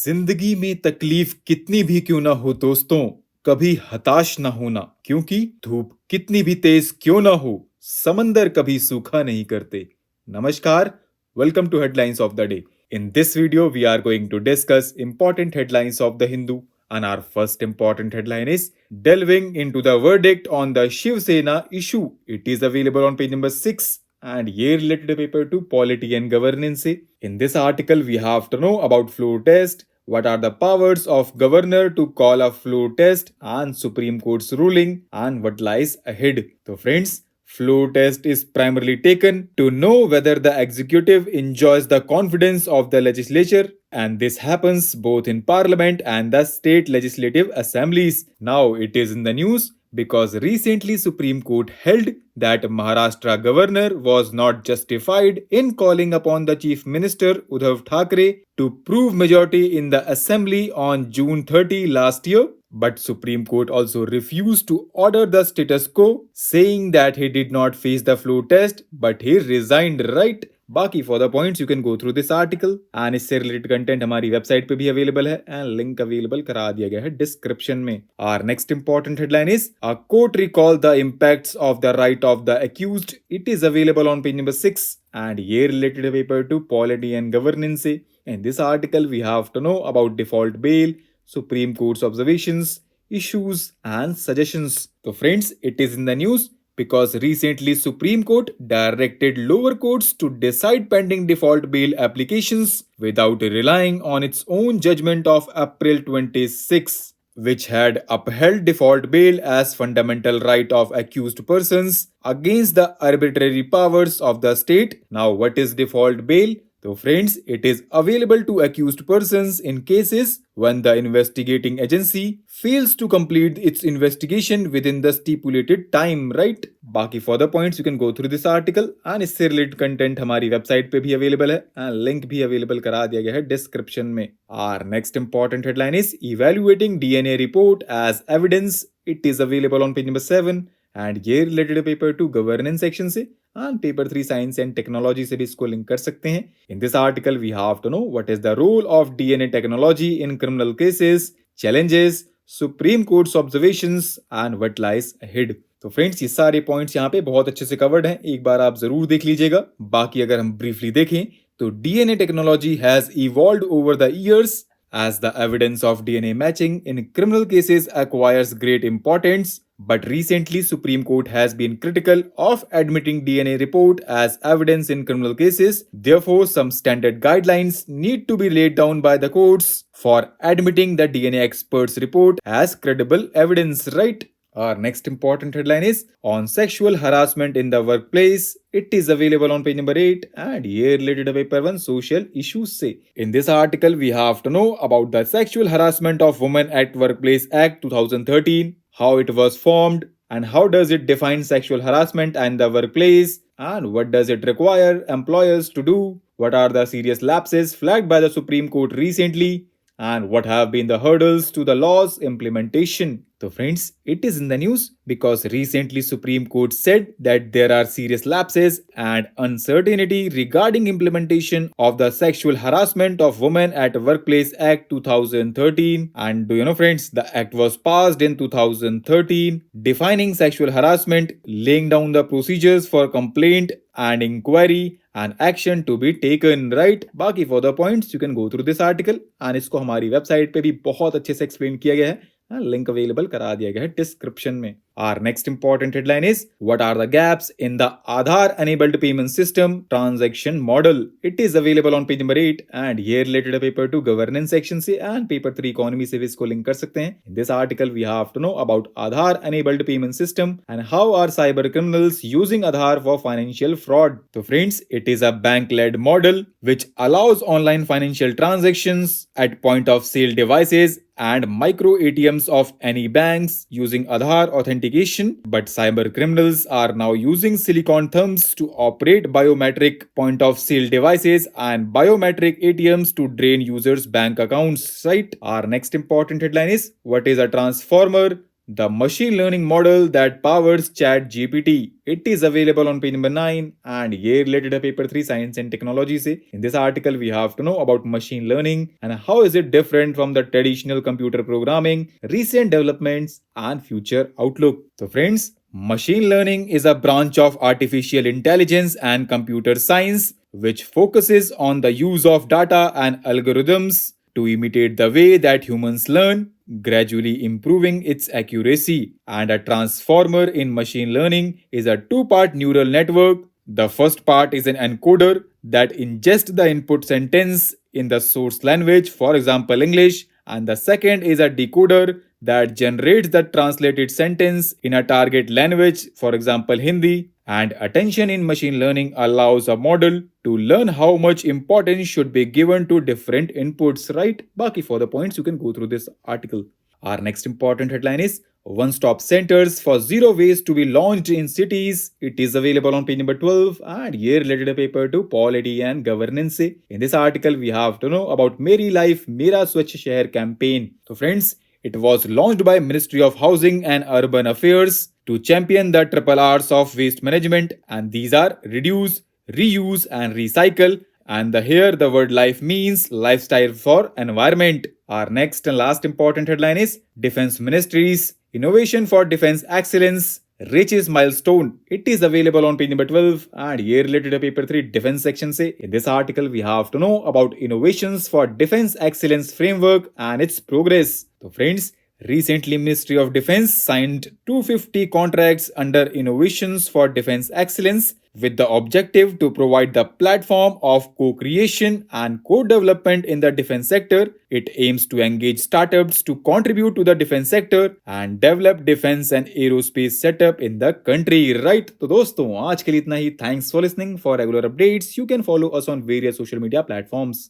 जिंदगी में तकलीफ कितनी भी क्यों ना हो दोस्तों, कभी हताश ना होना, क्योंकि धूप कितनी भी तेज क्यों ना हो, समंदर कभी सूखा नहीं करते। नमस्कार, welcome to headlines of the day. In this video, we are going to discuss important headlines of the Hindu, and our first important headline is delving into the verdict on the Shiv Sena issue. It is available on page number 6 and year related paper to polity and governance. In this article, we have to know about floor test, what are the powers of governor to call a floor test, and Supreme Court's ruling, and what lies ahead. So friends, floor test is primarily taken to know whether the executive enjoys the confidence of the legislature, and this happens both in parliament and the state legislative assemblies. Now it is in the news because recently Supreme Court held that Maharashtra governor was not justified in calling upon the chief minister Uddhav Thackeray to prove majority in the assembly on June 30 last year. But Supreme Court also refused to order the status quo, saying that he did not face the floor test, but he resigned, right? बाकी for the points you can go through this article and इससे related content हमारी website पे भी available है and link available करा दिया गया है डिस्क्रिप्शन में। Our next important headline is a court recall the impacts of the right of the accused. It is available on page number 6 and year related paper to polity and governance. In this article we have to know about default bail, Supreme Court's observations, issues and suggestions. So friends, it is in the news because recently Supreme Court directed lower courts to decide pending default bail applications without relying on its own judgment of April 26, which had upheld default bail as fundamental right of accused persons against the arbitrary powers of the state. Now, what is default bail? So friends, it is available to accused persons in cases when the investigating agency fails to complete its investigation within the stipulated time, right? बाकी further points you can go through this article and इससे related content हमारी website पे भी available है and link भी available करा दिया गया है डिस्क्रिप्शन में। Our next important headline is evaluating DNA report as evidence. It is available on page number 7 and ये related paper to governance section से and paper 3 science and technology से भी इसको लिंक कर सकते हैं। In this article we have to know what is the role of DNA technology in criminal cases, challenges, Supreme Court's observations and what lies ahead. तो friends ये सारे points यहाँ पे बहुत अच्छे से कवर्ड हैं, एक बार आप जरूर देख लीजिएगा। बाकी अगर हम ब्रीफली देखें तो DNA technology has evolved over the years as the evidence of DNA matching in criminal cases acquires great importance. But recently, Supreme Court has been critical of admitting DNA report as evidence in criminal cases. Therefore, some standard guidelines need to be laid down by the courts for admitting the DNA expert's report as credible evidence, right? Our next important headline is on sexual harassment in the workplace. It is available on page number 8 and year related paper 1 social issues say. In this article, we have to know about the Sexual Harassment of Women at Workplace Act 2013, how it was formed and how does it define sexual harassment and the workplace and what does it require employers to do, what are the serious lapses flagged by the Supreme Court recently and what have been the hurdles to the law's implementation. So friends, it is in the news because recently Supreme Court said that there are serious lapses and uncertainty regarding implementation of the Sexual Harassment of Women at Workplace Act 2013. And do you know friends, the act was passed in 2013 defining sexual harassment, laying down the procedures for complaint and inquiry and action to be taken, right? बाकी further points you can go through this article and इसको हमारी website पे भी बहुत अच्छे से explain किया गया है, लिंक अवेलेबल करा दिया गया है डिस्क्रिप्शन में। Our next important headline is what are the gaps in the Aadhaar enabled payment system transaction model. It is available on page number 8 and year related paper to governance section से and paper 3 economy से भी इसको link कर सकते हैं। In this article we have to know about Aadhaar enabled payment system and how are cyber criminals using Aadhaar for financial fraud. So friends, it is a bank led model which allows online financial transactions at point of sale devices and micro ATMs of any banks using Aadhaar authentication, but cyber criminals are now using silicon thumbs to operate biometric point of sale devices and biometric ATMs to drain users' bank accounts, right? Our next important headline is what is a transformer, the machine learning model that powers Chat GPT. It is available on page number 9 and ये related है paper 3 science and technology से. In this article we have to know about machine learning and how is it different from the traditional computer programming, recent developments and future outlook. So friends, machine learning is a branch of artificial intelligence and computer science which focuses on the use of data and algorithms to imitate the way that humans learn, gradually improving its accuracy. And a transformer in machine learning is a two-part neural network. The first part is an encoder that ingests the input sentence in the source language, for example, English, and the second is a decoder that generates the translated sentence in a target language, for example, Hindi. And attention in machine learning allows a model to learn how much importance should be given to different inputs, right? Baki for the points you can go through this article. Our next important headline is one-stop centers for zero waste to be launched in cities. It is available on page number 12 and here related a paper to polity and governance. In this article, we have to know about Meri Life Mera Swachh Shahar campaign. So friends, it was launched by Ministry of Housing and Urban Affairs to champion the triple R's of waste management, and these are reduce, reuse and recycle. And here the word life means lifestyle for environment. Our next and last important headline is Defense Ministries Innovation for Defense Excellence reaches milestone. It is available on page number 12 and here related to paper 3 defense section say. In this article we have to know about innovations for defense excellence framework and its progress. So friends, recently Ministry of Defense signed 250 contracts under Innovations for Defense Excellence with the objective to provide the platform of co-creation and co-development in the defense sector. It aims to engage startups to contribute to the defense sector and develop defense and aerospace setup in the country, right? तो दोस्तों आज के लिए इतना ही. Thanks for listening. For regular updates, you can follow us on various social media platforms.